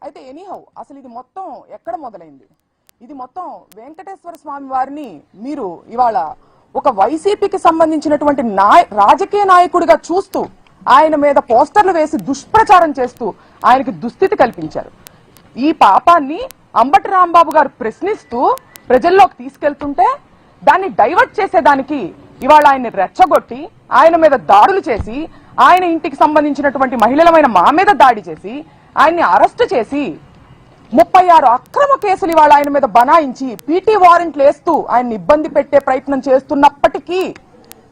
అయితే ఎనీహౌ అసలు ఇది మొత్తం ఎక్కడ మొదలైంది? ఇది మొత్తం వెంకటేశ్వర స్వామి వారిని మీరు ఇవాళ ఒక వైసీపీకి సంబంధించినటువంటి రాజకీయ నాయకుడిగా చూస్తూ ఆయన మీద పోస్టర్లు వేసి దుష్ప్రచారం చేస్తూ ఆయనకి దుస్థితి కల్పించారు. ఈ పాపాన్ని అంబటి రాంబాబు గారు ప్రశ్నిస్తూ ప్రజల్లోకి తీసుకెళ్తుంటే దాన్ని డైవర్ట్ చేసేదానికి ఇవాళ ఆయన్ని రెచ్చగొట్టి ఆయన మీద దాడులు చేసి ఆయన ఇంటికి సంబంధించినటువంటి మహిళలమైన మా మీద దాడి చేసి ఆయన్ని అరెస్టు చేసి 36 అక్రమ కేసులు ఇవాళ ఆయన మీద బనాయించి పీటీ వారెంట్లు వేస్తూ ఆయన్ని ఇబ్బంది పెట్టే ప్రయత్నం చేస్తున్నప్పటికీ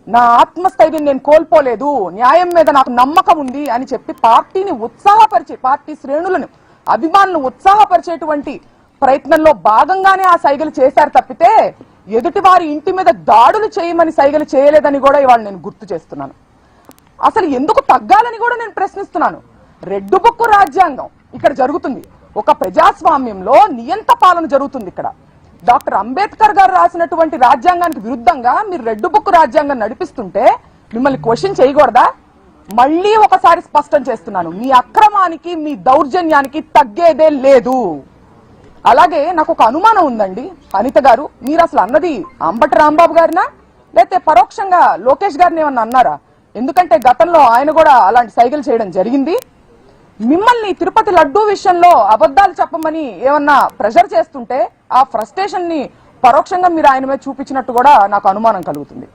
నా ఆత్మస్థైర్యం నేను కోల్పోలేదు, న్యాయం మీద నాకు నమ్మకం ఉంది అని చెప్పి పార్టీని ఉత్సాహపరిచే, పార్టీ శ్రేణులను అభిమానులను ఉత్సాహపరిచేటువంటి ప్రయత్నంలో భాగంగానే ఆ సైగలు చేశారు తప్పితే ఎదుటి వారి ఇంటి మీద దాడులు చేయమని సైగలు చేయలేదని కూడా ఇవాళ నేను గుర్తు చేస్తున్నాను. అసలు ఎందుకు తగ్గాలని కూడా నేను ప్రశ్నిస్తున్నాను. రెడ్డు బుక్కు రాజ్యాంగం ఇక్కడ జరుగుతుంది. ఒక ప్రజాస్వామ్యంలో నియంత పాలన జరుగుతుంది. ఇక్కడ డాక్టర్ అంబేద్కర్ గారు రాసినటువంటి రాజ్యాంగానికి విరుద్ధంగా మీరు రెడ్డు బుక్కు రాజ్యాంగం నడిపిస్తుంటే మిమ్మల్ని క్వశ్చన్ చేయకూడదా? మళ్ళీ ఒకసారి స్పష్టం చేస్తున్నాను, మీ అక్రమానికి మీ దౌర్జన్యానికి తగ్గేదే లేదు. అలాగే నాకు ఒక అనుమానం ఉందండి అనిత గారు, మీరు అసలు అన్నది అంబటి రాంబాబు గారినా లేకపోతే పరోక్షంగా లోకేష్ గారిని ఏమన్నా అన్నారా? ఎందుకంటే గతంలో ఆయన కూడా అలాంటి సైగలు చేయడం జరిగింది. మిమ్మల్ని తిరుపతి లడ్డూ విషయంలో అబద్ధాలు చెప్పమని ఏమన్నా ప్రెషర్ చేస్తుంటే ఆ ఫ్రస్ట్రేషన్ ని పరోక్షంగా మీరు ఆయన మీద చూపించినట్టు కూడా నాకు అనుమానం కలుగుతుంది.